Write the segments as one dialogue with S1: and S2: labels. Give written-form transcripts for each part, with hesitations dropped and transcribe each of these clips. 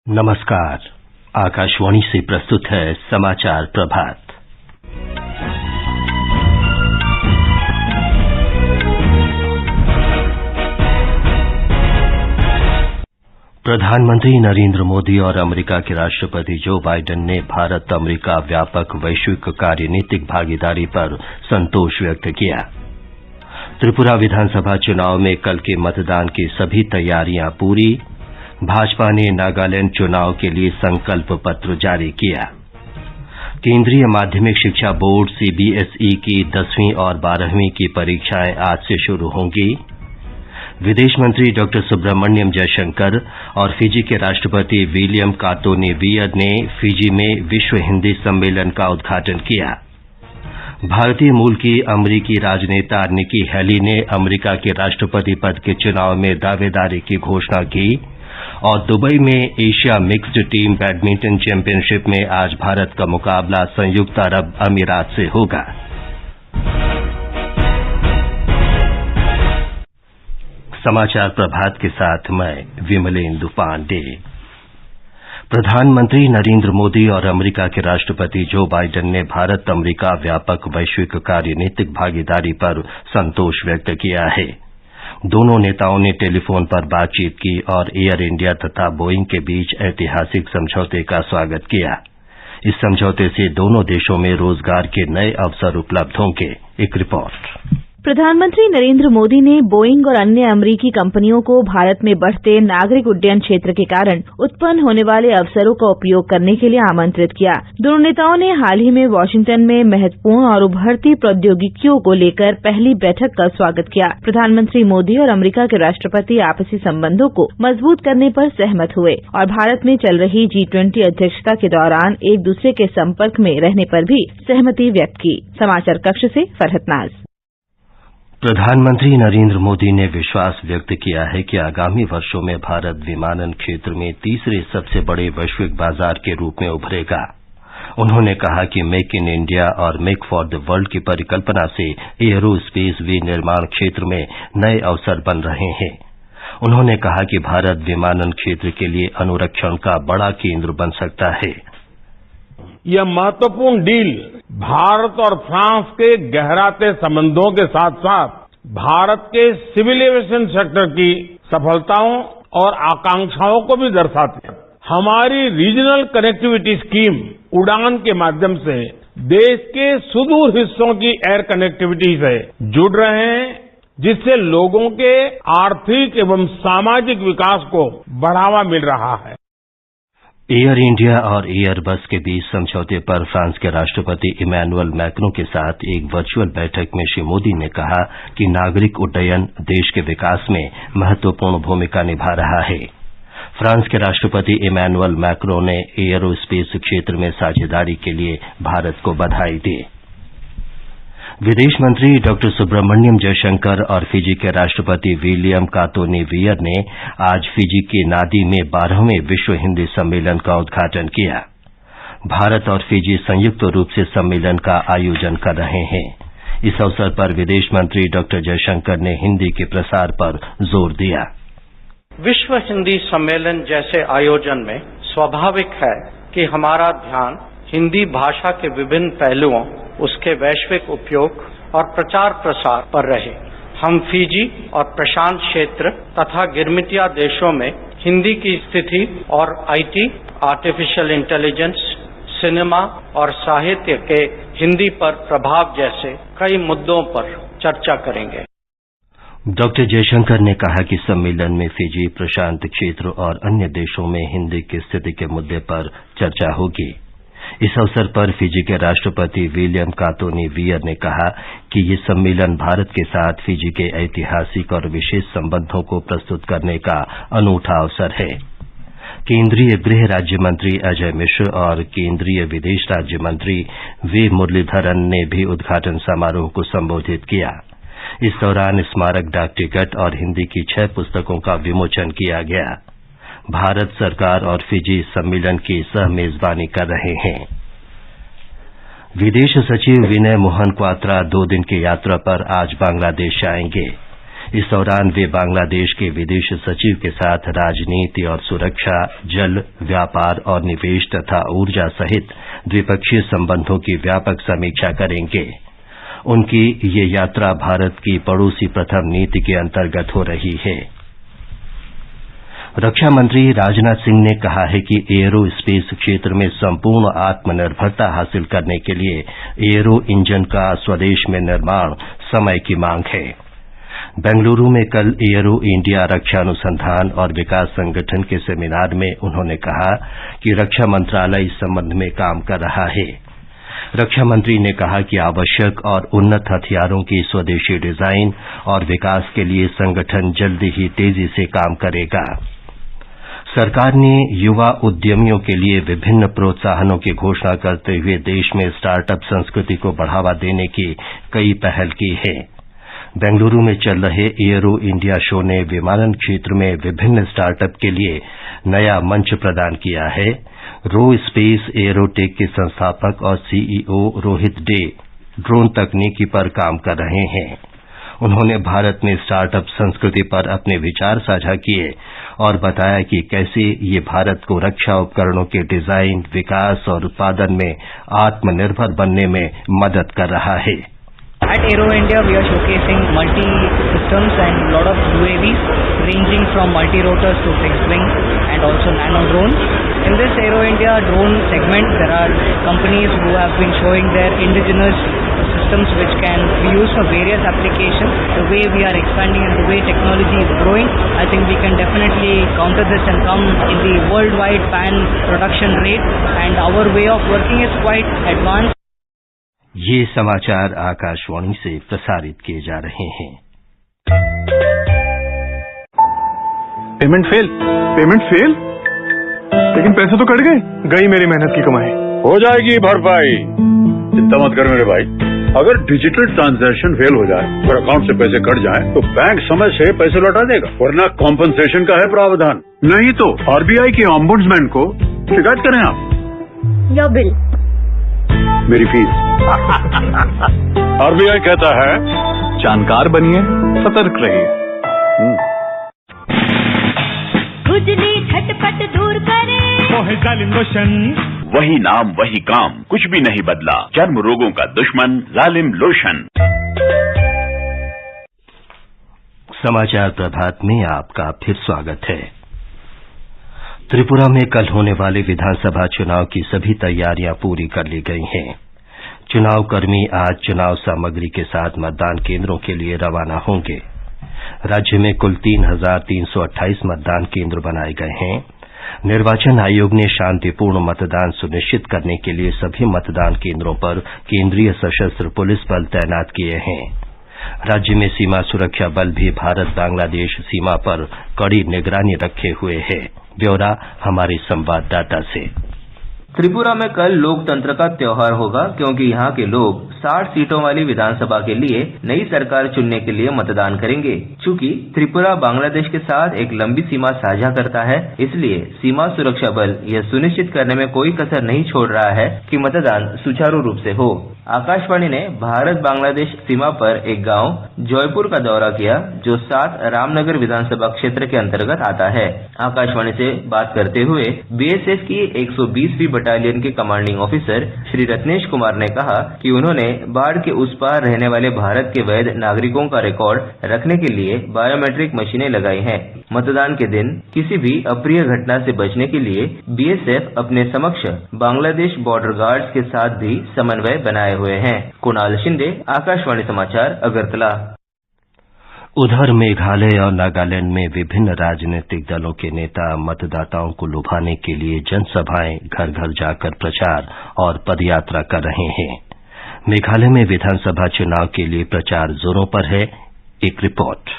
S1: नमस्कार। आकाशवाणी से प्रस्तुत है समाचार प्रभात। प्रधानमंत्री नरेंद्र मोदी और अमेरिका के राष्ट्रपति जो बाइडेन ने भारत अमेरिका व्यापक वैश्विक कार्यनीतिक भागीदारी पर संतोष व्यक्त किया। त्रिपुरा विधानसभा चुनाव में कल के मतदान की सभी तैयारियां पूरी। भाजपा ने नागालैंड चुनाव के लिए संकल्प पत्र जारी किया। केंद्रीय माध्यमिक शिक्षा बोर्ड सीबीएसई की 10वीं और 12वीं की परीक्षाएं आज से शुरू होंगी। विदेश मंत्री डॉ सुब्रमण्यम जयशंकर और फिजी के राष्ट्रपति विलियम कातोनी-वियर ने फिजी में विश्व हिंदी सम्मेलन का उद्घाटन किया। भारतीय मूल की अमरीकी राजनेता निकी हेली ने अमेरिका के राष्ट्रपति पद के चुनाव में दावेदारी की घोषणा की और दुबई में Asia mixed team badminton championship में आज भारत का मुकाबला संयुक्त अरब अमीरात से होगा। समाचार प्रभात के साथ मैं विमलेंदु पांडे। प्रधानमंत्री नरेंद्र मोदी और अमेरिका के राष्ट्रपति जो बाइडेन ने भारत अमेरिका व्यापक वैश्विक कार्यनीतिक भागीदारी पर संतोष व्यक्त किया है। दोनों नेताओं ने टेलीफोन पर बातचीत की और एयर इंडिया तथा बोइंग के बीच ऐतिहासिक समझौते का स्वागत किया। इस समझौते से दोनों देशों में रोजगार के नए अवसर उपलब्ध होंगे। एक रिपोर्ट।
S2: प्रधानमंत्री नरेंद्र मोदी ने बोइंग और अन्य अमेरिकी कंपनियों को भारत में बढ़ते नागरिक उड्डयन क्षेत्र के कारण उत्पन्न होने वाले अवसरों का उपयोग करने के लिए आमंत्रित किया। दोनों नेताओं ने हाल ही में वाशिंगटन में महत्वपूर्ण और उभरती प्रौद्योगिकियों को लेकर पहली बैठक का स्वागत किया। प्रधानमंत्री मोदी और अमेरिका के राष्ट्रपति आपसी संबंधों को मजबूत करने पर सहमत हुए और भारत में चल रही G20 अध्यक्षता के दौरान एक दूसरे के संपर्क में रहने पर भी सहमति व्यक्त की। समाचार कक्ष से फरहत नाज।
S1: प्रधानमंत्री नरेंद्र मोदी ने विश्वास व्यक्त किया है कि आगामी वर्षों में भारत विमानन क्षेत्र में तीसरे सबसे बड़े वैश्विक बाजार के रूप में उभरेगा। उन्होंने कहा कि मेक इन इंडिया और मेक फॉर द वर्ल्ड की परिकल्पना से एयरोस्पेस विनिर्माण क्षेत्र में नए अवसर बन रहे हैं। उन्होंने कहा कि भारत विमानन क्षेत्र के लिए अनुरक्षण का बड़ा केंद्र बन सकता है।
S3: यह महत्वपूर्ण डील भारत और फ्रांस के गहराते संबंधों के साथ साथ भारत के सिविल एविएशन सेक्टर की सफलताओं और आकांक्षाओं को भी दर्शाती है। हमारी रीजनल कनेक्टिविटी स्कीम उड़ान के माध्यम से देश के सुदूर हिस्सों की एयर कनेक्टिविटी से जुड़ रहे हैं, जिससे लोगों के आर्थिक एवं सामाजिक विकास को बढ़ावा मिल रहा है।
S1: एयर इंडिया और एयरबस के बीच समझौते पर फ्रांस के राष्ट्रपति इमैनुअल मैक्रों के साथ एक वर्चुअल बैठक में श्री मोदी ने कहा कि नागरिक उड्डयन देश के विकास में महत्वपूर्ण भूमिका निभा रहा है। फ्रांस के राष्ट्रपति इमैनुअल मैक्रों ने एयरोस्पेस क्षेत्र में साझेदारी के लिए भारत को बधाई दी। विदेश मंत्री डॉ सुब्रमण्यम जयशंकर और फिजी के राष्ट्रपति विलियम कातोनी-वियर ने आज फिजी के नादी में 12वें विश्व हिंदी सम्मेलन का उद्घाटन किया। भारत और फिजी संयुक्त रूप से सम्मेलन का आयोजन कर रहे हैं। इस अवसर पर विदेश मंत्री डॉ जयशंकर ने हिंदी के प्रसार पर जोर दिया।
S4: विश्व हिंदी सम्मेलन जैसे आयोजन में स्वाभाविक है कि हमारा ध्यान हिंदी भाषा के विभिन्न पहलुओं, उसके वैश्विक उपयोग और प्रचार प्रसार पर रहे। हम फिजी और प्रशांत क्षेत्र तथा गिरमिटिया देशों में हिंदी की स्थिति और आईटी, आर्टिफिशियल इंटेलिजेंस, सिनेमा और साहित्य के हिंदी पर प्रभाव जैसे कई मुद्दों पर चर्चा करेंगे।
S1: डॉक्टर जयशंकर ने कहा कि सम्मेलन में फिजी, प्रशांत क्षेत्र और अन्य देशों में हिंदी की स्थिति के मुद्दे पर चर्चा होगी। इस अवसर पर फिजी के राष्ट्रपति विलियम कातोनी-वियर ने कहा कि ये सम्मेलन भारत के साथ फिजी के ऐतिहासिक और विशेष संबंधों को प्रस्तुत करने का अनूठा अवसर है। केंद्रीय गृह राज्य मंत्री अजय मिश्र और केंद्रीय विदेश राज्य मंत्री वी मुरलीधरन ने भी उद्घाटन समारोह को संबोधित किया। इस दौरान स्मारक डाक टिकट और हिंदी की 6 पुस्तकों का विमोचन किया गया। भारत सरकार और फिजी सम्मेलन की सह मेजबानी कर रहे हैं। विदेश सचिव विनय मोहन क्वात्रा 2 दिन की यात्रा पर आज बांग्लादेश आएंगे। इस दौरान वे बांग्लादेश के विदेश सचिव के साथ राजनीति और सुरक्षा, जल, व्यापार और निवेश तथा ऊर्जा सहित द्विपक्षीय संबंधों की व्यापक समीक्षा करेंगे। उनकी ये यात्रा भारत की पड़ोसी प्रथम नीति के अंतर्गत हो रही है। रक्षा मंत्री राजनाथ सिंह ने कहा है कि एयरो स्पेस क्षेत्र में संपूर्ण आत्मनिर्भरता हासिल करने के लिए एयरो इंजन का स्वदेश में निर्माण समय की मांग है। बेंगलुरु में कल एयरो इंडिया रक्षा अनुसंधान और विकास संगठन के सेमिनार में उन्होंने कहा कि रक्षा मंत्रालय इस संबंध में काम कर रहा है। रक्षा मंत्री ने कहा कि आवश्यक और उन्नत हथियारों की स्वदेशी डिजाइन और विकास के लिए संगठन जल्दी ही तेजी से काम करेगा। सरकार ने युवा उद्यमियों के लिए विभिन्न प्रोत्साहनों की घोषणा करते हुए देश में स्टार्टअप संस्कृति को बढ़ावा देने की कई पहल की है। बेंगलुरु में चल रहे एयरो इंडिया शो ने विमानन क्षेत्र में विभिन्न स्टार्टअप के लिए नया मंच प्रदान किया है। रो स्पेस एयरोटेक के संस्थापक और सीईओ रोहित डे ड्रोन तकनीकी पर काम कर रहे हैं। उन्होंने भारत में स्टार्टअप संस्कृति पर अपने विचार साझा किए और बताया कि कैसे ये भारत को रक्षा उपकरणों के डिजाइन, विकास और उत्पादन में आत्मनिर्भर बनने में मदद कर रहा है।
S5: At Aero India, we are showcasing multi-systems and lot of UAVs ranging from multi-rotors to fixed-wing and also nano-drones. In this Aero India drone segment, there are companies who have been showing their indigenous systems which can be used for various applications. The way we are expanding and the way technology is growing, I think we can definitely counter this and come in the worldwide pan production rate, and our way of working is quite advanced.
S1: ये समाचार आकाशवाणी से प्रसारित किए जा रहे हैं।
S6: Payment fail? लेकिन पैसे तो कट गए। गई मेरी मेहनत की कमाई।
S7: हो जाएगी भरपाई, चिंता मत कर मेरे भाई। अगर डिजिटल ट्रांजैक्शन फेल हो जाए और अकाउंट से पैसे कट जाएं, तो बैंक समय से पैसे लौटा देगा, वरना कॉम्पनसेशन का है प्रावधान। नहीं तो आरबीआई के ऑम्बुड्समैन को शिकायत करें आप।
S8: योर बिल,
S7: मेरी फीस। आरबीआई कहता है
S6: जानकार बनिए, सतर्क रहिए।
S8: खुजली झटपट दूर करे,
S9: जालिम लोशन,
S10: वही नाम वही काम, कुछ भी नहीं बदला। चर्म रोगों का दुश्मन जालिम लोशन।
S1: समाचार प्रभात में आपका फिर स्वागत है। त्रिपुरा में कल होने वाले विधानसभा चुनाव की सभी तैयारियां पूरी कर ली गई हैं। चुनाव कर्मी आज चुनाव सामग्री के साथ मतदान केंद्रों के लिए रवाना होंगे। राज्य में कुल 3,328 मतदान केंद्र बनाए गए हैं। निर्वाचन आयोग ने शांतिपूर्ण मतदान सुनिश्चित करने के लिए सभी मतदान केंद्रों पर केंद्रीय सशस्त्र पुलिस बल तैनात किए हैं। राज्य में सीमा सुरक्षा बल भी भारत बांग्लादेश सीमा पर कड़ी निगरानी रखे हुए है। ब्यौरा हमारे संवाददाता से।
S11: त्रिपुरा में कल लोकतंत्र का त्योहार होगा, क्योंकि यहाँ के लोग 60 सीटों वाली विधानसभा के लिए नई सरकार चुनने के लिए मतदान करेंगे। चूंकि त्रिपुरा बांग्लादेश के साथ एक लंबी सीमा साझा करता है, इसलिए सीमा सुरक्षा बल यह सुनिश्चित करने में कोई कसर नहीं छोड़ रहा है कि मतदान सुचारू रूप से हो। आकाशवाणी ने भारत बांग्लादेश सीमा पर एक गांव जयपुर का दौरा किया, जो 7 रामनगर विधानसभा क्षेत्र के अंतर्गत आता है। आकाशवाणी से बात करते हुए बीएसएफ की 120वीं बटालियन के कमांडिंग ऑफिसर श्री रत्नेश कुमार ने कहा कि उन्होंने बाढ़ के उस पार रहने वाले भारत के वैध नागरिकों का रिकॉर्ड रखने के लिए बायोमेट्रिक मशीनें लगाई हैं। मतदान के दिन किसी भी अप्रिय घटना से बचने के लिए बीएसएफ अपने समक्ष बांग्लादेश बॉर्डर गार्ड्स के साथ भी समन्वय बनाए हुए हैं। कुणाल शिंदे, आकाशवाणी समाचार, अगरतला।
S1: उधर मेघालय और नागालैंड में विभिन्न राजनीतिक दलों के नेता मतदाताओं को लुभाने के लिए जनसभाएं, घर घर जाकर प्रचार और पदयात्रा कर रहे हैं। मेघालय में विधानसभा चुनाव के लिए प्रचार जोरों पर है। एक रिपोर्ट।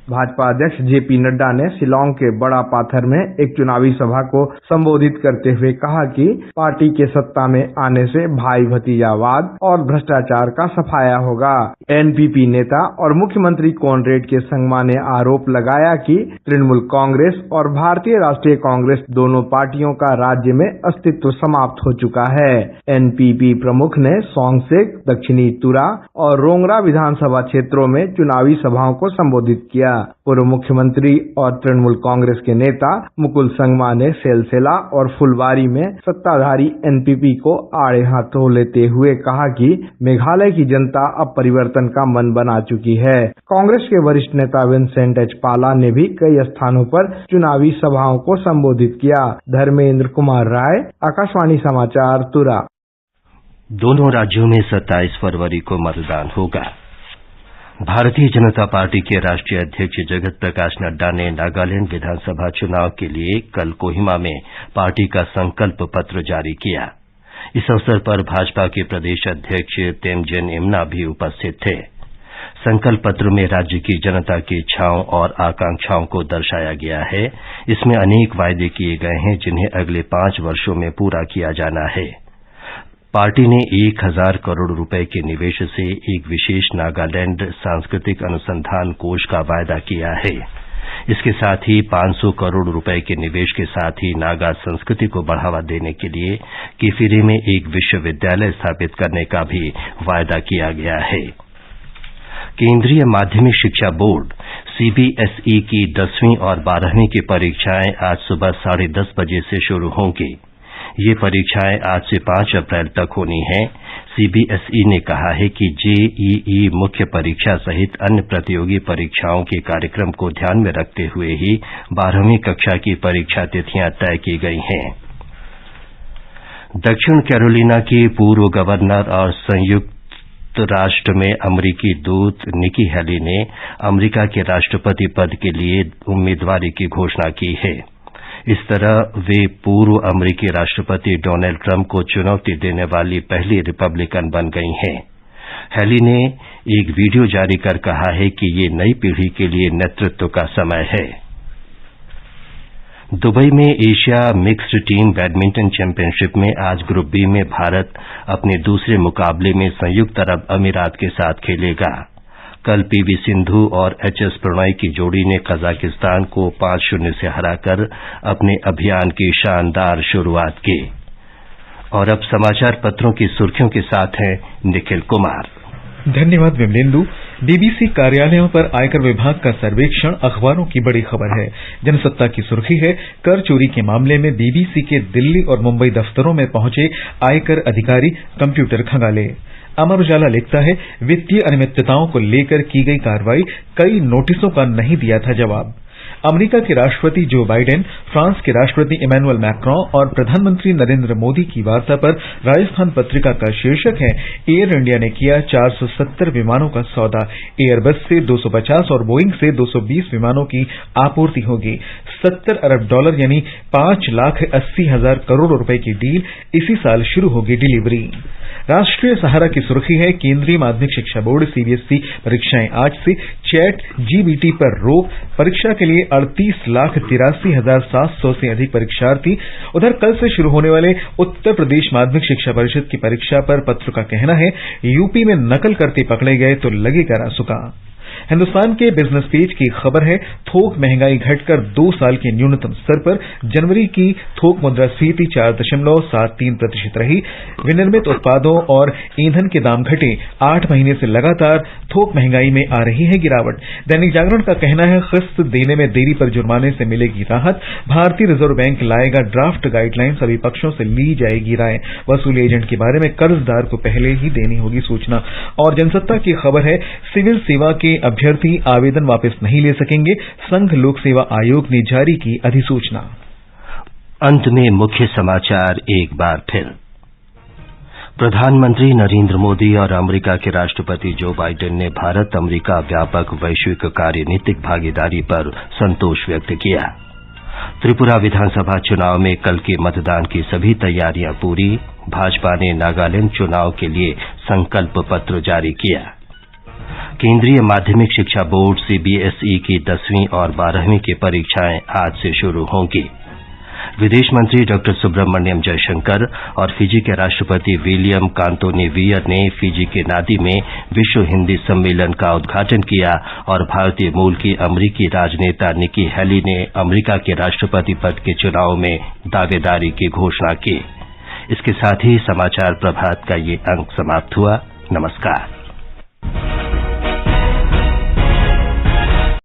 S9: भाजपा अध्यक्ष जेपी नड्डा ने शिलांग के बड़ा पाथर में एक चुनावी सभा को संबोधित करते हुए कहा कि पार्टी के सत्ता में आने से भाई भतीजावाद और भ्रष्टाचार का सफाया होगा। एनपीपी नेता और मुख्यमंत्री कॉनरेड के संगमा ने आरोप लगाया कि तृणमूल कांग्रेस और भारतीय राष्ट्रीय कांग्रेस दोनों पार्टियों का राज्य में अस्तित्व समाप्त हो चुका है। एनपीपी प्रमुख ने सोंगसेक, दक्षिणी तुरा और रोंगरा विधानसभा क्षेत्रों में चुनावी सभाओं को संबोधित किया। पूर्व मुख्यमंत्री और तृणमूल कांग्रेस के नेता मुकुल संगमा ने सेलसेला और फुलबारी में सत्ताधारी एनपीपी को आड़े हाथों लेते हुए कहा कि मेघालय की जनता अब परिवर्तन का मन बना चुकी है। कांग्रेस के वरिष्ठ नेता विंसेंट एच पाला ने भी कई स्थानों पर चुनावी सभाओं को संबोधित किया। धर्मेंद्र कुमार राय, आकाशवाणी समाचार, तुरा।
S1: दोनों राज्यों में 27 फरवरी को मतदान होगा। भारतीय जनता पार्टी के राष्ट्रीय अध्यक्ष जगत प्रकाश नड्डा ने नागालैंड विधानसभा चुनाव के लिए कल कोहिमा में पार्टी का संकल्प पत्र जारी किया। इस अवसर पर भाजपा के प्रदेश अध्यक्ष तेमजेन इमना भी उपस्थित थे। संकल्प पत्र में राज्य की जनता की इच्छाओं और आकांक्षाओं को दर्शाया गया है। इसमें अनेक वायदे किए गए हैं जिन्हें अगले 5 वर्षों में पूरा किया जाना है। पार्टी ने 1000 करोड़ रुपए के निवेश से एक विशेष नागालैंड सांस्कृतिक अनुसंधान कोष का वायदा किया है। इसके साथ ही 500 करोड़ रुपए के निवेश के साथ ही नागा संस्कृति को बढ़ावा देने के लिए किफिरे में एक विश्वविद्यालय स्थापित करने का भी वायदा किया गया है। केंद्रीय माध्यमिक शिक्षा बोर्ड सीबीएसई की 10वीं और 12वीं की परीक्षाएं आज सुबह 10:30 बजे से शुरू होंगी। ये परीक्षाएं आज से 5 अप्रैल तक होनी हैं। सीबीएसई ने कहा है कि जेईई मुख्य परीक्षा सहित अन्य प्रतियोगी परीक्षाओं के कार्यक्रम को ध्यान में रखते हुए ही 12वीं कक्षा की परीक्षा तिथियां तय की गई हैं। दक्षिण कैरोलिना की पूर्व गवर्नर और संयुक्त राष्ट्र में अमरीकी दूत निकी हेली ने अमरीका के राष्ट्रपति पद के लिए उम्मीदवारी की घोषणा की है। इस तरह वे पूर्व अमरीकी राष्ट्रपति डोनाल्ड ट्रंप को चुनौती देने वाली पहली रिपब्लिकन बन गई हैं। हेली ने एक वीडियो जारी कर कहा है कि ये नई पीढ़ी के लिए नेतृत्व का समय है। दुबई में Asia mixed team badminton championship में आज ग्रुप बी में भारत अपने दूसरे मुकाबले में संयुक्त अरब अमीरात के साथ खेलेगा। कल पीवी सिंधु और एचएस प्रणॉय की जोड़ी ने कजाकिस्तान को 5-0 से हराकर अपने अभियान की शानदार शुरुआत की। और अब समाचार पत्रों की सुर्खियों के साथ हैं निखिल कुमार।
S12: धन्यवाद विमलेंदु। डीबीसी कार्यालयों पर आयकर विभाग का सर्वेक्षण अखबारों की बड़ी खबर है। जनसत्ता की सुर्खी है, कर चोरी के मामले में डीबीसी के दिल्ली और मुंबई दफ्तरों में पहुंचे आयकर अधिकारी कंप्यूटर खंगाले। अमर उजाला लिखता है, वित्तीय अनियमितताओं को लेकर की गई कार्रवाई, कई नोटिसों का नहीं दिया था जवाब। अमेरिका के राष्ट्रपति जो बाइडेन, फ्रांस के राष्ट्रपति इमैनुअल मैक्रों और प्रधानमंत्री नरेंद्र मोदी की वार्ता पर राजस्थान पत्रिका का शीर्षक है, एयर इंडिया ने किया 470 विमानों का सौदा। एयरबस से 250 और बोइंग से 220 विमानों की आपूर्ति होगी। $70 अरब यानी 5,80,000 करोड़ रुपए की डील, इसी साल शुरू होगी डिलीवरी। राष्ट्रीय सहारा की सुर्खी है, केंद्रीय माध्यमिक शिक्षा बोर्ड सीबीएसई परीक्षाएं आज से, चैट जीबीटी पर रोक, परीक्षा के लिए 38,83,700 से अधिक परीक्षार्थी। उधर कल से शुरू होने वाले उत्तर प्रदेश माध्यमिक शिक्षा परिषद की परीक्षा पर पत्र का कहना है, यूपी में नकल करते पकड़े गए तो लगेगा रासुका। हिंदुस्तान के बिजनेस पेज की खबर है, थोक महंगाई घटकर 2 साल के न्यूनतम स्तर पर। जनवरी की थोक मुद्रास्फीति 4.73% रही। विनिर्मित उत्पादों और ईंधन के दाम घटे। 8 महीने से लगातार थोक महंगाई में आ रही है गिरावट। दैनिक जागरण का कहना है, किस्त देने में देरी पर जुर्माने से मिलेगी राहत। भारतीय रिजर्व बैंक लाएगा ड्राफ्ट गाइडलाइन, सभी पक्षों से ली जाएगी राय। वसूली एजेंट के बारे में कर्जदार को पहले ही देनी होगी सूचना। और जनसत्ता की खबर है, सिविल सेवा के अभ्यर्थी आवेदन वापस नहीं ले सकेंगे, संघ लोक सेवा आयोग ने जारी की अधिसूचना।
S1: अंत में मुख्य समाचार एक बार फिर। प्रधानमंत्री नरेंद्र मोदी और अमेरिका के राष्ट्रपति जो बाइडेन ने भारत अमेरिका व्यापक वैश्विक कार्यनीतिक भागीदारी पर संतोष व्यक्त किया। त्रिपुरा विधानसभा चुनाव में कल के मतदान की सभी तैयारियां पूरी। भाजपा ने नागालैंड चुनाव के लिए संकल्प पत्र जारी किया। केंद्रीय माध्यमिक शिक्षा बोर्ड सीबीएसई की 10वीं और 12वीं की परीक्षाएं आज से शुरू होंगी। विदेश मंत्री डॉ सुब्रमण्यम जयशंकर और फिजी के राष्ट्रपति विलियम कांतोनी वियर ने फिजी के नादी में विश्व हिंदी सम्मेलन का उद्घाटन किया और भारतीय मूल की अमरीकी राजनेता निकी हेली ने अमरीका के राष्ट्रपति पद के चुनाव में दावेदारी की घोषणा की। इसके साथ ही समाचार प्रभात का ये अंक समाप्त हुआ। नमस्कार।